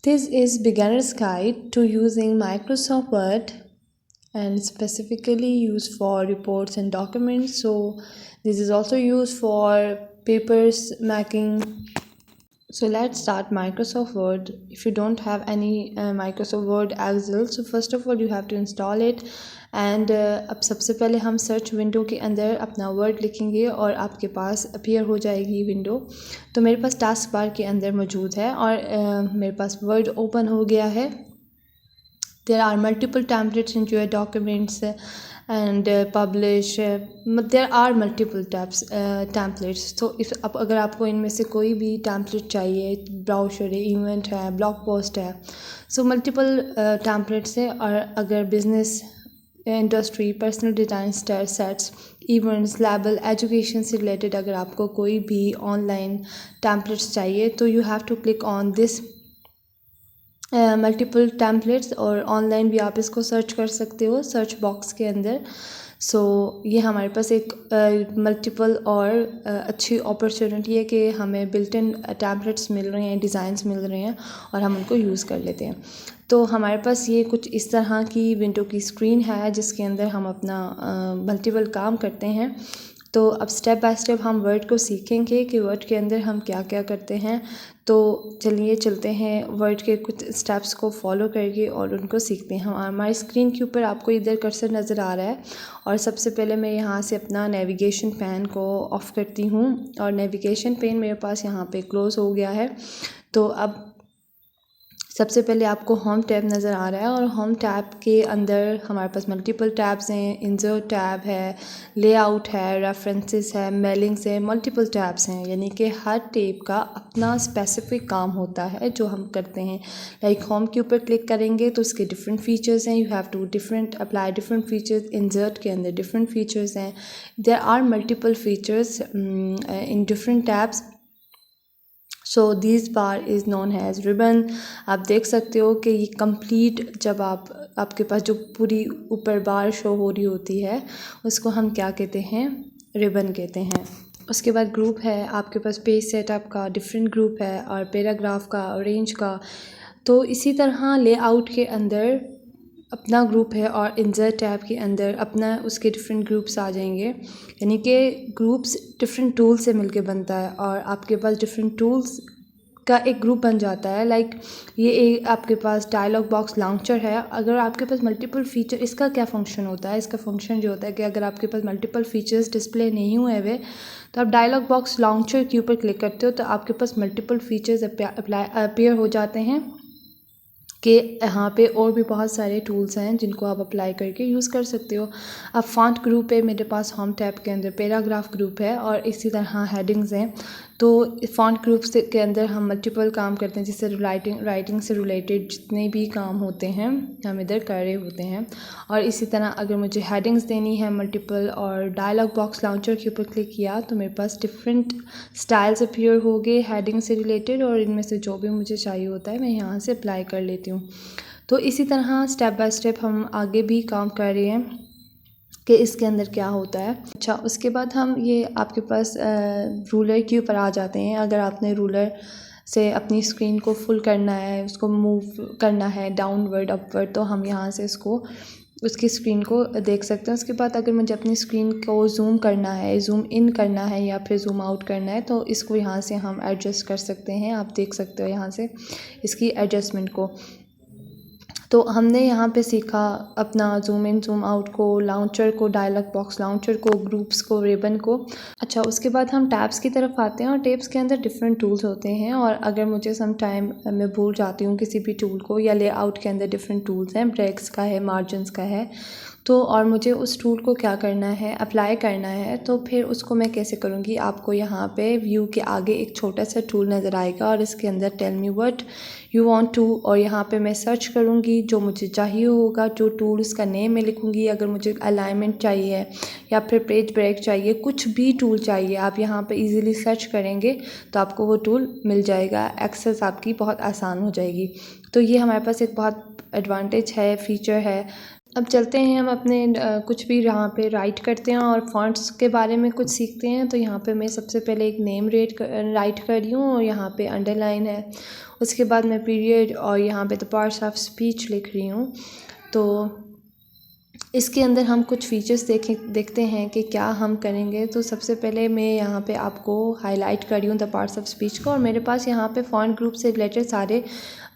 This is beginner's guide to using Microsoft Word and specifically used for reports and documents. So this is also used for papers making. So let's start Microsoft Word. If you don't have any Microsoft Word Excel, so first of all you have to install it. And अब सबसे पहले हम search window के अंदर अपना word लिखेंगे और आपके पास अपीयर हो जाएगी विंडो। तो मेरे पास टास्क बार के अंदर मौजूद है और मेरे पास वर्ड ओपन हो गया है। There are multiple templates in your documents and publish. There are multiple templates. तो इस अब अगर आपको इनमें से कोई भी template चाहिए, ब्राउशर है, इवेंट है, ब्लॉग पोस्ट है, सो मल्टीपल templates है। और अगर business, industry, personal design, sets, events, label, education से रिलेटेड अगर आपको कोई भी ऑनलाइन टेम्पलेट्स चाहिए तो you have to click on this multiple templates. और ऑनलाइन भी आप इसको सर्च कर सकते हो सर्च बॉक्स के अंदर। सो ये हमारे पास एक मल्टीपल और अच्छी अपॉर्चुनिटी है कि हमें बिल्ट इन टेम्पलेट्स मिल रहे हैं, डिज़ाइंस मिल रहे हैं और हम उनको यूज़ कर लेते हैं। तो हमारे पास ये कुछ इस तरह की विंडो की स्क्रीन है जिसके अंदर हम अपना मल्टीपल काम करते हैं। तो अब स्टेप बाय स्टेप हम वर्ड को सीखेंगे कि वर्ड के अंदर हम क्या क्या करते हैं। तो चलिए चलते हैं वर्ड के कुछ स्टेप्स को फॉलो करके और उनको सीखते हैं। हमारी स्क्रीन के ऊपर आपको इधर कर्सर नज़र आ रहा है और सबसे पहले मैं यहाँ से अपना नेविगेशन पैन को ऑफ़ करती हूँ और नेविगेशन पेन मेरे पास यहाँ पे क्लोज़ हो गया है। तो अब सबसे पहले आपको होम टैब नज़र आ रहा है और होम टैब के अंदर हमारे पास मल्टीपल टैब्स हैं। इंसर्ट टैब है, लेआउट है, रेफरेंसेस है, मेलिंग्स है, मल्टीपल टैब्स हैं। यानी कि हर टैब का अपना स्पेसिफिक काम होता है जो हम करते हैं। लाइक होम के ऊपर क्लिक करेंगे तो उसके डिफरेंट फीचर्स हैं। You have to apply different features. Insert के अंदर डिफरेंट फीचर्स हैं। There are multiple features in different tabs. So this bar is known has ribbon. आप देख सकते हो कि ये कंप्लीट जब आपके पास जो पूरी ऊपर बार शो हो रही होती है उसको हम क्या कहते हैं, रिबन कहते हैं। उसके बाद ग्रुप है, आपके पास पेज सेटअप का डिफरेंट ग्रुप है और पैराग्राफ का, रेंज का। तो इसी तरह लेआउट के अंदर अपना ग्रुप है और इंसर्ट टैब के अंदर अपना उसके डिफरेंट ग्रुप्स आ जाएंगे। यानी कि ग्रुप्स डिफरेंट टूल्स से मिलके बनता है और आपके पास डिफरेंट टूल्स का एक ग्रुप बन जाता है। लाइक ये एक आपके पास डायलॉग बॉक्स लॉन्चर है। अगर आपके पास मल्टीपल फीचर, इसका क्या फंक्शन होता है, इसका फंक्शन जो होता है कि अगर आपके पास मल्टीपल फीचर्स डिस्प्ले नहीं हुए हुए तो आप डायलॉग बॉक्स लॉन्चर के ऊपर क्लिक करते हो तो आपके पास मल्टीपल फीचर्स अपीयर हो जाते हैं कि यहाँ पे और भी बहुत सारे टूल्स हैं जिनको आप अप्लाई करके यूज़ कर सकते हो। अब फॉन्ट ग्रुप है मेरे पास होम टैब के अंदर, पैराग्राफ ग्रुप है और इसी तरह हेडिंग्स हैं। तो फॉन्ट ग्रुप से के अंदर हम मल्टीपल काम करते हैं जिससे राइटिंग से रिलेटेड जितने भी काम होते हैं हम इधर कर रहे होते हैं। और इसी तरह अगर मुझे हेडिंग्स देनी है मल्टीपल और डायलॉग बॉक्स लॉन्चर के ऊपर क्लिक किया तो मेरे पास डिफरेंट स्टाइल्स अपीयर हो गए हेडिंग से रिलेटेड और इनमें से जो भी मुझे चाहिए होता है मैं यहाँ से अप्लाई कर लेती हूँ। तो इसी तरह स्टेप बाय स्टेप हम आगे भी काम कर रहे हैं कि इसके अंदर क्या होता है। अच्छा, उसके बाद हम ये आपके पास रूलर के ऊपर आ जाते हैं। अगर आपने रूलर से अपनी स्क्रीन को फुल करना है, उसको मूव करना है डाउनवर्ड अपवर्ड, तो हम यहाँ से उसकी स्क्रीन को देख सकते हैं। उसके बाद अगर मुझे अपनी स्क्रीन को जूम करना है, जूम इन करना है या फिर जूम आउट करना है तो इसको यहाँ से हम एडजस्ट कर सकते हैं। आप देख सकते हो यहाँ से इसकी एडजस्टमेंट को। तो हमने यहाँ पे सीखा अपना जूम इन जूम आउट को, लॉन्चर को, डायलॉग बॉक्स लॉन्चर को, ग्रुप्स को, रिबन को। अच्छा, उसके बाद हम टैब्स की तरफ आते हैं और टैब्स के अंदर डिफरेंट टूल्स होते हैं और अगर मुझे सम टाइम मैं भूल जाती हूँ किसी भी टूल को या लेआउट के अंदर डिफरेंट टूल्स हैं, ब्रेक्स का है, मार्जिन्स का है, तो और मुझे उस टूल को क्या करना है, अप्लाई करना है, तो फिर उसको मैं कैसे करूँगी। आपको यहाँ पे व्यू के आगे एक छोटा सा टूल नज़र आएगा और इसके अंदर tell me what you want to, और यहाँ पे मैं सर्च करूँगी जो मुझे चाहिए होगा, जो टूल उसका नेम मैं लिखूँगी। अगर मुझे अलाइनमेंट चाहिए या फिर पेज ब्रेक चाहिए, कुछ भी टूल चाहिए, आप यहाँ पे इजीली सर्च करेंगे तो आपको वो टूल मिल जाएगा। एक्सेस आपकी बहुत आसान हो जाएगी। तो ये हमारे पास एक बहुत एडवांटेज है, फीचर है। अब चलते हैं हम अपने कुछ भी यहाँ पे राइट करते हैं और फ़ॉन्ट्स के बारे में कुछ सीखते हैं। तो यहाँ पे मैं सबसे पहले एक नेम राइट कर रही हूँ और यहाँ पे अंडरलाइन है। उसके बाद मैं पीरियड और यहाँ पे द पार्ट्स ऑफ स्पीच लिख रही हूँ। तो इसके अंदर हम कुछ फीचर्स देखते हैं कि क्या हम करेंगे। तो सबसे पहले मैं यहाँ पे आपको हाईलाइट कर रही हूँ द पार्ट्स ऑफ स्पीच को, और मेरे पास यहाँ पे फ़ॉन्ट ग्रुप से रिलेटेड सारे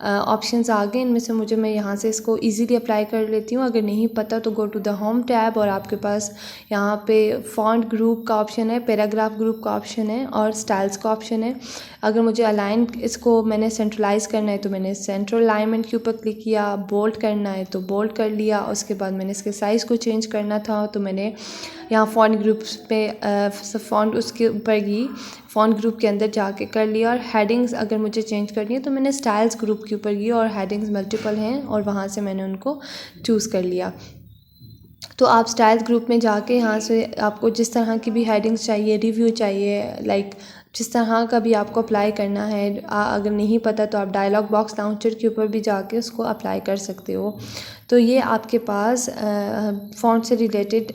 ऑप्शंस आ गए। इनमें से मैं यहाँ से इसको इजीली अप्लाई कर लेती हूँ। अगर नहीं पता तो go to the home tab और आपके पास यहाँ पे फ़ॉन्ट ग्रुप का ऑप्शन है, पैराग्राफ ग्रुप का ऑप्शन है और स्टाइल्स का ऑप्शन है। अगर मुझे अलाइन इसको मैंने सेंट्रलाइज़ करना है तो मैंने सेंट्रल अलाइनमेंट के ऊपर क्लिक किया, बोल्ड करना है तो बोल्ड कर लिया। उसके बाद मैंने इसके साइज़ को चेंज करना था तो मैंने यहाँ फ़ॉन्ट ग्रुप्स पे फ़ॉन्ट उसके ऊपर ही फ़ॉन्ट ग्रुप के अंदर जाके कर लिया। और हेडिंग्स अगर मुझे चेंज करनी है तो मैंने स्टाइल्स ग्रुप के ऊपर गई और हेडिंग्स मल्टीपल हैं और वहाँ से मैंने उनको चूज़ कर लिया। तो आप स्टाइल्स ग्रुप में जाके यहाँ से आपको जिस तरह की भी हेडिंग्स चाहिए, रिव्यू चाहिए, लाइक जिस तरह का भी आपको अप्लाई करना है, अगर नहीं पता तो आप डायलॉग बॉक्स लाउंचर के ऊपर भी जाके उसको अप्लाई कर सकते हो। तो ये आपके पास फ़ॉन्ट से रिलेटेड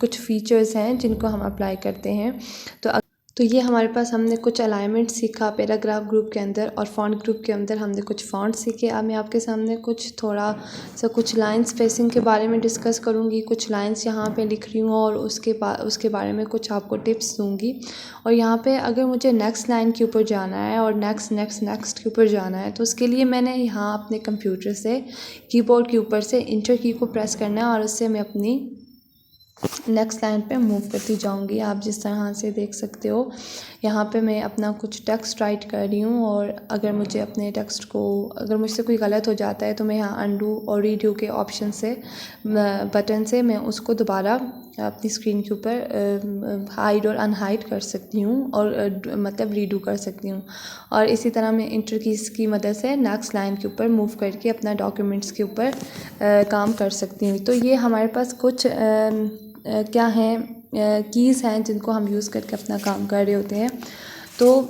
कुछ फ़ीचर्स हैं जिनको हम अप्लाई करते हैं। तो ये हमारे पास हमने कुछ अलाइनमेंट सीखा पैराग्राफ ग्रुप के अंदर और फ़ॉन्ट ग्रुप के अंदर हमने कुछ फ़ॉन्ट सीखे। अब मैं आपके सामने कुछ लाइन स्पेसिंग के बारे में डिस्कस करूँगी। कुछ लाइंस यहाँ पे लिख रही हूँ और उसके बारे में कुछ आपको टिप्स दूँगी। और यहाँ पे अगर मुझे नेक्स्ट लाइन के ऊपर जाना है और नेक्स्ट के ऊपर जाना है तो उसके लिए मैंने यहाँ अपने कंप्यूटर से कीबोर्ड के ऊपर से इंटर की को प्रेस करना है और उससे मैं अपनी नेक्स्ट लाइन पे मूव करती जाऊंगी। आप जिस तरह से देख सकते हो यहाँ पे मैं अपना कुछ टेक्स्ट राइट कर रही हूँ और अगर मुझे अपने टेक्स्ट को अगर मुझसे कोई गलत हो जाता है तो मैं यहाँ अंडू और रीडू के ऑप्शन से बटन से मैं उसको दोबारा अपनी स्क्रीन के ऊपर हाइड और अनहाइड कर सकती हूँ और मतलब रीडू कर सकती हूँ। और इसी तरह मैं इंटर कीज़ की मदद से नेक्स्ट लाइन के ऊपर मूव करके अपना डॉक्यूमेंट्स के ऊपर काम कर सकती हूँ। तो ये हमारे पास कुछ क्या हैं कीज़ हैं जिनको हम यूज़ करके अपना काम कर रहे होते हैं। तो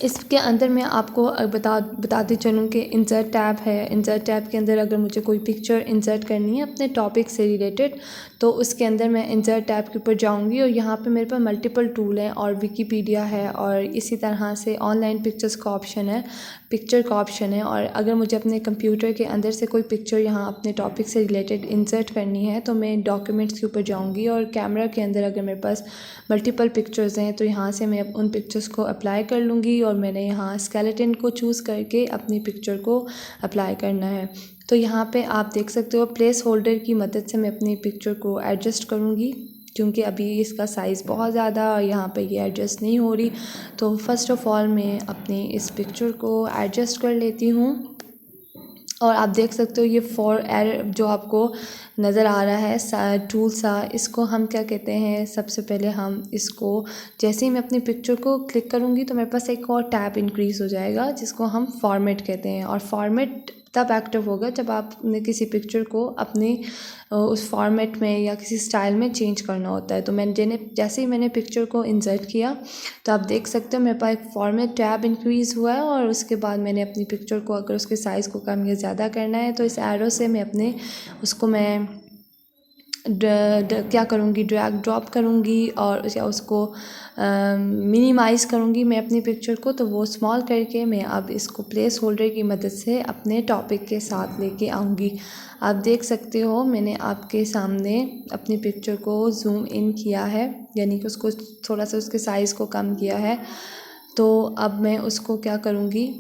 इसके अंदर मैं आपको बताती चलूँ कि इंसर्ट टैब है। इंसर्ट टैब के अंदर अगर मुझे कोई पिक्चर इंसर्ट करनी है अपने टॉपिक से रिलेटेड तो उसके अंदर मैं इंसर्ट टैब के ऊपर जाऊँगी और यहाँ पे मेरे पास मल्टीपल टूल हैं और विकीपीडिया है और इसी तरह से ऑनलाइन पिक्चर्स का ऑप्शन है, पिक्चर का ऑप्शन है। और अगर मुझे अपने कंप्यूटर के अंदर से कोई पिक्चर यहाँ अपने टॉपिक से रिलेटेड इंसर्ट करनी है तो मैं डॉक्यूमेंट्स के ऊपर जाऊँगी और कैमरा के अंदर अगर मेरे पास मल्टीपल पिक्चर्स हैं तो यहाँ से मैं उन पिक्चर्स को अप्लाई कर लूँगी और मैंने यहाँ स्केलेटन को चूज़ करके अपनी पिक्चर को अप्लाई करना है। तो यहाँ पे आप देख सकते हो प्लेस होल्डर की मदद से मैं अपनी पिक्चर को एडजस्ट करूँगी क्योंकि अभी इसका साइज़ बहुत ज़्यादा और यहाँ पे ये एडजस्ट नहीं हो रही। तो फर्स्ट ऑफ़ ऑल मैं अपनी इस पिक्चर को एडजस्ट कर लेती हूँ और आप देख सकते हो ये फॉर एरर जो आपको नज़र आ रहा है टूल सा, इसको हम क्या कहते हैं। सबसे पहले हम इसको जैसे ही मैं अपनी पिक्चर को क्लिक करूँगी तो मेरे पास एक और टैब इंक्रीज़ हो जाएगा जिसको हम फॉर्मेट कहते हैं। और फॉर्मेट तब एक्टिव होगा जब आपने किसी पिक्चर को अपनी उस फॉर्मेट में या किसी स्टाइल में चेंज करना होता है। तो जैसे ही मैंने पिक्चर को इंसर्ट किया तो आप देख सकते हो मेरे पास एक फॉर्मेट टैब इंक्रीज़ हुआ है और उसके बाद मैंने अपनी पिक्चर को अगर उसके साइज़ को कम या ज़्यादा करना है तो इस एरो से मैं अपने उसको मैं क्या करूँगी, ड्रैग ड्रॉप करूँगी और उसको मिनिमाइज़ करूँगी मैं अपनी पिक्चर को। तो वो स्मॉल करके मैं अब इसको प्लेस होल्डर की मदद से अपने टॉपिक के साथ लेके आऊँगी। आप देख सकते हो मैंने आपके सामने अपनी पिक्चर को ज़ूम इन किया है, यानी कि उसको थोड़ा सा उसके साइज़ को कम किया है। तो अब मैं उसको क्या करूँगी,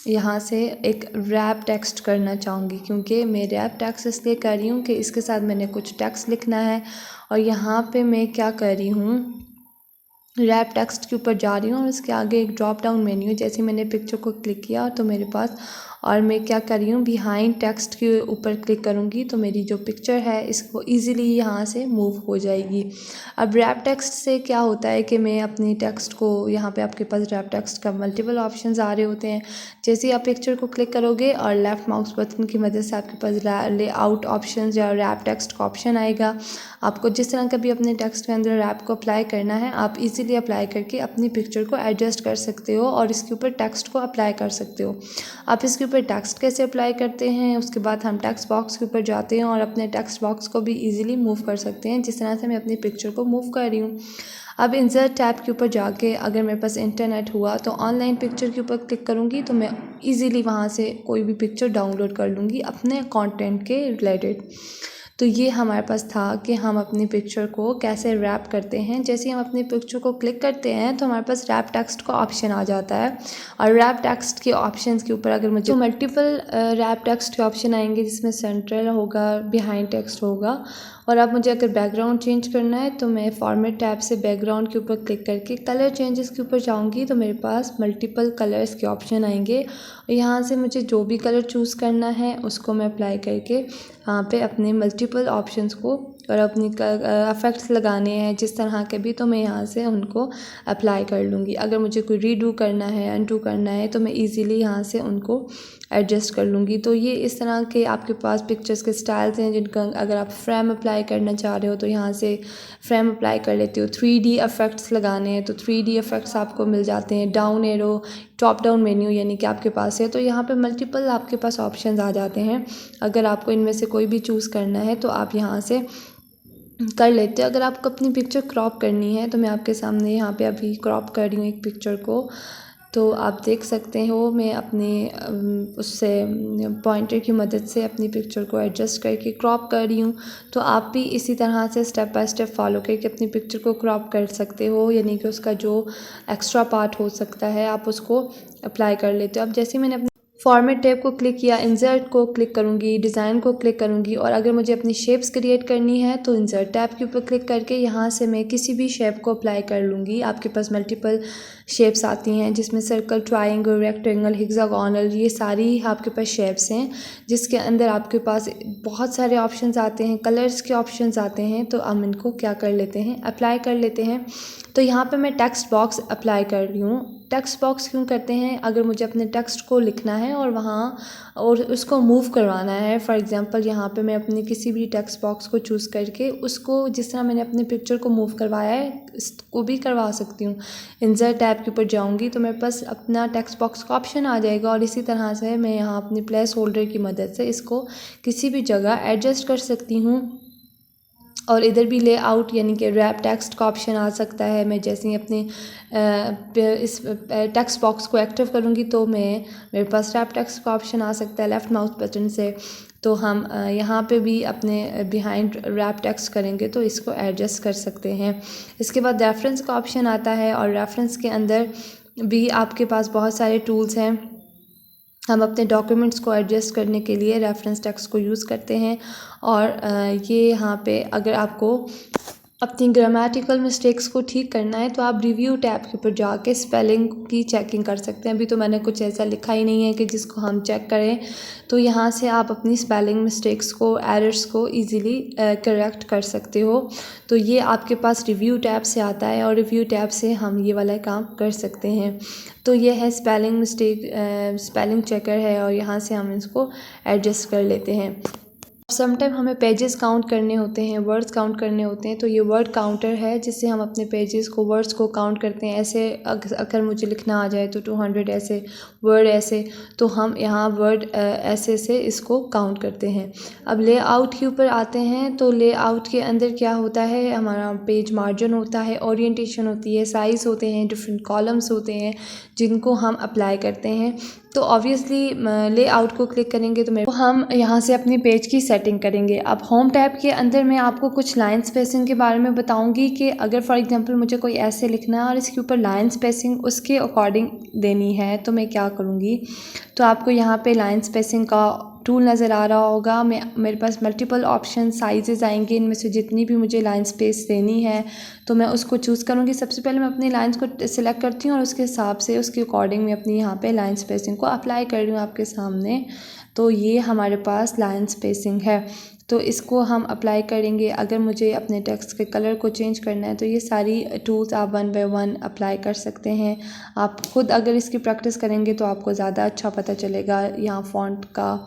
यहाँ से एक रैप टेक्स्ट करना चाहूँगी क्योंकि मैं रैप टेक्स्ट इसलिए कर रही हूँ कि इसके साथ मैंने कुछ टेक्स्ट लिखना है। और यहाँ पे मैं क्या कर रही हूँ, रैप टेक्स्ट के ऊपर जा रही हूँ और इसके आगे एक ड्रॉप डाउन मेन्यू, जैसे मैंने पिक्चर को क्लिक किया तो मेरे पास और मैं क्या कर रही हूँ बिहाइंड टेक्स्ट के ऊपर क्लिक करूँगी तो मेरी जो पिक्चर है इसको इजीली यहाँ से मूव हो जाएगी। अब रैप टेक्स्ट से क्या होता है कि मैं अपनी टेक्स्ट को यहाँ पे आपके पास रैप टेक्स्ट का मल्टीपल ऑप्शंस आ रहे होते हैं। जैसे ही आप पिक्चर को क्लिक करोगे और लेफ़्ट माउस बटन की मदद से आपके पास लेआउट ऑप्शंस या रैप टेक्स्ट का ऑप्शन आएगा। आपको जिस तरह का भी अपने टेक्स्ट के अंदर रैप को अप्लाई करना है आप इजीली अप्लाई करके अपनी पिक्चर को एडजस्ट कर सकते हो और इसके ऊपर टेक्स्ट को अप्लाई कर सकते हो। आप इसके ऊपर टेक्स्ट कैसे अप्लाई करते हैं, उसके बाद हम टेक्स्ट बॉक्स के ऊपर जाते हैं और अपने टेक्स्ट बॉक्स को भी ईजिली मूव कर सकते हैं, जिस तरह से मैं अपनी पिक्चर को मूव कर रही हूँ। अब इंसर्ट टैब के ऊपर जाके अगर मेरे पास इंटरनेट हुआ तो ऑनलाइन पिक्चर के ऊपर क्लिक करूँगी तो मैं ईज़िली वहाँ से कोई भी पिक्चर डाउनलोड कर लूँगी अपने कंटेंट के रिलेटेड। तो ये हमारे पास था कि हम अपनी पिक्चर को कैसे रैप करते हैं। जैसे ही हम अपनी पिक्चर को क्लिक करते हैं तो हमारे पास रैप टेक्स्ट का ऑप्शन आ जाता है, और रैप टेक्स्ट के ऑप्शंस के ऊपर अगर मुझे मल्टीपल रैप टेक्स्ट के ऑप्शन आएंगे, जिसमें सेंट्रल होगा, बिहाइंड टेक्स्ट होगा। और अब मुझे अगर बैकग्राउंड चेंज करना है तो मैं फॉर्मेट टैब से बैकग्राउंड के ऊपर क्लिक करके कलर चेंजेस के ऊपर जाऊंगी तो मेरे पास मल्टीपल कलर्स के ऑप्शन आएंगे, और यहाँ से मुझे जो भी कलर चूज़ करना है उसको मैं अप्लाई करके यहाँ पे अपने मल्टीपल ऑप्शंस को और अपनी इफ़ेक्ट्स लगाने हैं जिस तरह के भी, तो मैं यहाँ से उनको अप्लाई कर लूँगी। अगर मुझे कोई रीडू करना है, अनडू करना है, तो मैं इजीली यहाँ से उनको एडजस्ट कर लूँगी। तो ये इस तरह के आपके पास पिक्चर्स के स्टाइल्स हैं जिनका अगर आप फ्रेम अप्लाई करना चाह रहे हो तो यहाँ से फ्रेम अप्लाई कर लेते हो। 3D इफ़ेक्ट्स लगाने हैं तो 3D इफ़ेक्ट्स आपको मिल जाते हैं। Down arrow, top down menu यानी कि आपके पास है, तो यहाँ पे मल्टीपल आपके पास ऑप्शंस आ जाते हैं। अगर आपको इनमें से कोई भी चूज़ करना है तो आप यहाँ से कर लेते हो। अगर आपको अपनी पिक्चर क्रॉप करनी है तो मैं आपके सामने यहाँ पे अभी क्रॉप कर रही हूँ एक पिक्चर को, तो आप देख सकते हो मैं अपने उससे पॉइंटर की मदद से अपनी पिक्चर को एडजस्ट करके क्रॉप कर रही हूँ। तो आप भी इसी तरह से स्टेप बाय स्टेप फॉलो करके अपनी पिक्चर को क्रॉप कर सकते हो, यानी कि उसका जो एक्स्ट्रा पार्ट हो सकता है आप उसको अप्लाई कर लेते हो। अब जैसे मैंने अपने फॉर्मेट टैब को क्लिक किया, इंसर्ट को क्लिक करूँगी, डिज़ाइन को क्लिक करूँगी, और अगर मुझे अपनी शेप्स क्रिएट करनी है तो इंसर्ट टैब के ऊपर क्लिक करके यहाँ से मैं किसी भी शेप को अप्लाई कर लूँगी। आपके पास मल्टीपल शेप्स आती हैं जिसमें सर्कल, ट्रायंगल, रेक्टेंगल, हेक्सागोनल, ये सारी आपके पास शेप्स हैं, जिसके अंदर आपके पास बहुत सारे ऑप्शंस आते हैं, कलर्स के ऑप्शंस आते हैं। तो हम इनको क्या कर लेते हैं, अप्लाई कर लेते हैं। तो यहाँ पे मैं टेक्स्ट बॉक्स अप्लाई कर रही हूँ। टेक्स्ट बॉक्स क्यों करते हैं, अगर मुझे अपने टेक्स्ट को लिखना है और वहाँ और उसको मूव करवाना है। फॉर एग्जांपल यहाँ पे मैं अपने किसी भी टेक्स्ट बॉक्स को चूज़ करके उसको जिस तरह मैंने अपनी पिक्चर को मूव करवाया है इसको भी करवा सकती हूँ। इंसर्ट टैब के ऊपर जाऊँगी तो मेरे पास अपना टेक्स्ट बॉक्स का ऑप्शन आ जाएगा, और इसी तरह से मैं यहाँ अपनी प्लेस होल्डर की मदद से इसको किसी भी जगह एडजस्ट कर सकती हूँ। और इधर भी लेआउट यानी कि रैप टेक्स्ट का ऑप्शन आ सकता है। मैं जैसे ही अपने इस टेक्स्ट बॉक्स को एक्टिव करूँगी तो मेरे पास रैप टेक्स्ट का ऑप्शन आ सकता है लेफ़्ट माउस बटन से। तो हम यहाँ पे भी अपने बिहाइंड रैप टेक्स्ट करेंगे तो इसको एडजस्ट कर सकते हैं। इसके बाद रेफरेंस का ऑप्शन आता है, और रेफरेंस के अंदर भी आपके पास बहुत सारे टूल्स हैं। हम अपने डॉक्यूमेंट्स को एडजस्ट करने के लिए रेफरेंस टेक्स्ट को यूज़ करते हैं। और ये यहाँ पे अगर आपको अपनी ग्रामेटिकल मिस्टेक्स को ठीक करना है तो आप रिव्यू टैब के ऊपर जाके स्पेलिंग की चेकिंग कर सकते हैं। अभी तो मैंने कुछ ऐसा लिखा ही नहीं है कि जिसको हम चेक करें, तो यहाँ से आप अपनी स्पेलिंग मिस्टेक्स को, एरर्स को इजीली करेक्ट कर सकते हो। तो ये आपके पास रिव्यू टैब से आता है, और रिव्यू टैब से हम ये वाला काम कर सकते हैं। तो ये है स्पेलिंग मिस्टेक, स्पेलिंग चेकर है, और यहाँ से हम इसको एडजस्ट कर लेते हैं। समटाइम हमें पेजेस काउंट करने होते हैं, वर्ड्स काउंट करने होते हैं, तो ये वर्ड काउंटर है जिससे हम अपने पेजेस को, वर्ड्स को काउंट करते हैं। ऐसे अगर मुझे लिखना आ जाए तो 200 ऐसे वर्ड ऐसे, तो हम यहाँ वर्ड ऐसे से इसको काउंट करते हैं। अब लेआउट के ऊपर आते हैं, तो लेआउट के अंदर क्या होता है, हमारा पेज मार्जिन होता है, ओरिएंटेशन होती है, साइज़ होते हैं, डिफरेंट कॉलम्स होते हैं जिनको हम अप्लाई करते हैं। तो ऑब्वियसली लेआउट को क्लिक करेंगे तो हम यहाँ से अपने पेज की सेटिंग करेंगे। अब होम टैब के अंदर मैं आपको कुछ लाइन स्पेसिंग के बारे में बताऊंगी कि अगर फॉर एग्जांपल मुझे कोई ऐसे लिखना है और इसके ऊपर लाइन स्पेसिंग उसके अकॉर्डिंग देनी है तो मैं क्या करूँगी। तो आपको यहाँ पे लाइन स्पेसिंग का टूल नज़र आ रहा होगा। मेरे पास मल्टीपल ऑप्शन साइजेस आएंगे, इनमें से जितनी भी मुझे लाइन स्पेस देनी है तो मैं उसको चूज़ करूँगी। सबसे पहले मैं अपनी लाइंस को सिलेक्ट करती हूँ और उसके हिसाब से उसके अकॉर्डिंग मैं अपनी यहाँ पे लाइन स्पेसिंग को अप्लाई कर रही हूँ आपके सामने। तो ये हमारे पास लाइन स्पेसिंग है, तो इसको हम अप्लाई करेंगे। अगर मुझे अपने टेक्स्ट के कलर को चेंज करना है तो ये सारी टूल्स आप 1 बाय 1 अप्लाई कर सकते हैं। आप खुद अगर इसकी प्रैक्टिस करेंगे तो आपको ज़्यादा अच्छा पता चलेगा। यहाँ फ़ॉन्ट का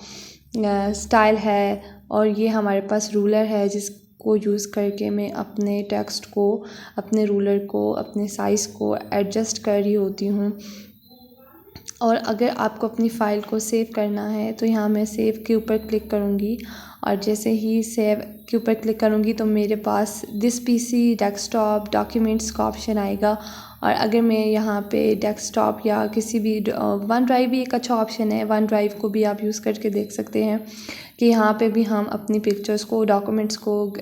स्टाइल है, और ये हमारे पास रूलर है जिसको यूज़ करके मैं अपने टेक्स्ट को, अपने रूलर को, अपने साइज़ को एडजस्ट कर रही होती हूँ। और अगर आपको अपनी फ़ाइल को सेव करना है तो यहाँ मैं सेव के ऊपर क्लिक करूँगी और जैसे ही सेव के ऊपर क्लिक करूँगी तो मेरे पास दिस पीसी, डेस्कटॉप, डॉक्यूमेंट्स का ऑप्शन आएगा। और अगर मैं यहाँ पे डेस्कटॉप या किसी भी वन ड्राइव भी एक अच्छा ऑप्शन है, वन ड्राइव को भी आप यूज़ करके देख सकते हैं कि यहाँ पे भी हम अपनी पिक्चर्स को, डॉक्यूमेंट्स को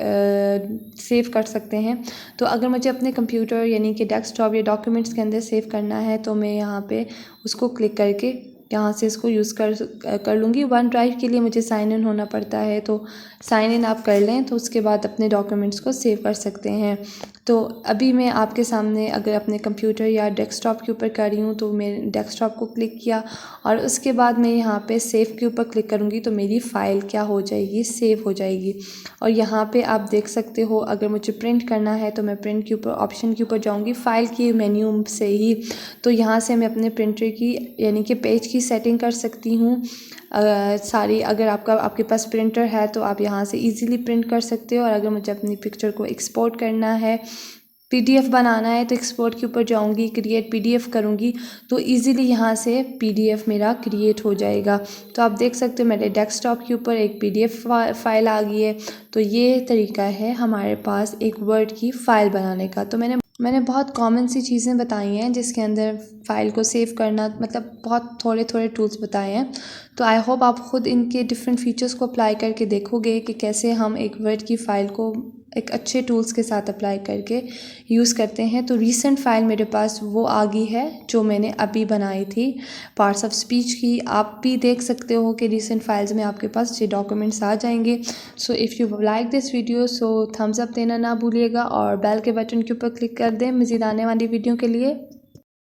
सेव कर सकते हैं। तो अगर मुझे अपने कंप्यूटर यानी कि डेस्कटॉप या डॉक्यूमेंट्स के अंदर सेव करना है तो मैं यहाँ पे उसको क्लिक करके यहाँ से इसको यूज़ कर लूँगी। वन ड्राइव के लिए मुझे साइन इन होना पड़ता है, तो साइन इन आप कर लें तो उसके बाद अपने डॉक्यूमेंट्स को सेव कर सकते हैं। तो अभी मैं आपके सामने अगर अपने कंप्यूटर या डेस्कटॉप के ऊपर कर रही हूँ तो मैंने डेस्कटॉप को क्लिक किया और उसके बाद मैं यहाँ पे सेव के ऊपर क्लिक करूँगी तो मेरी फ़ाइल क्या हो जाएगी, सेव हो जाएगी। और यहाँ पे आप देख सकते हो अगर मुझे प्रिंट करना है तो मैं प्रिंट के ऊपर ऑप्शन के ऊपर जाऊँगी फ़ाइल की मेन्यू से ही। तो यहाँ से मैं अपने प्रिंटर की यानी कि पेज की सेटिंग कर सकती हूँ सारी। अगर आपके पास प्रिंटर है तो आप यहाँ से इजीली प्रिंट कर सकते हो। और अगर मुझे अपनी पिक्चर को एक्सपोर्ट करना है, पीडीएफ बनाना है तो एक्सपोर्ट के ऊपर जाऊँगी, क्रिएट पीडीएफ करूँगी तो इजीली यहाँ से पीडीएफ मेरा क्रिएट हो जाएगा। तो आप देख सकते हो मेरे डेस्कटॉप के ऊपर एक पीडीएफ फाइल आ गई है। तो ये तरीका है हमारे पास एक वर्ड की फ़ाइल बनाने का। तो मैंने बहुत कॉमन सी चीज़ें बताई हैं जिसके अंदर फ़ाइल को सेव करना, मतलब बहुत थोड़े थोड़े टूल्स बताए हैं। तो आई होप आप ख़ुद इनके डिफरेंट फीचर्स को अप्लाई करके देखोगे कि कैसे हम एक वर्ड की फ़ाइल को एक अच्छे टूल्स के साथ अप्लाई करके यूज़ करते हैं। तो रीसेंट फ़ाइल मेरे पास वो आ गई है जो मैंने अभी बनाई थी पार्ट्स ऑफ स्पीच की। आप भी देख सकते हो कि रीसेंट फाइल्स में आपके पास ये डॉक्यूमेंट्स आ जाएंगे। So if you like this video so Thums up देना ना भूलिएगा और बेल के बटन के ऊपर क्लिक कर दें मज़ीद आने वाली वीडियो के लिए।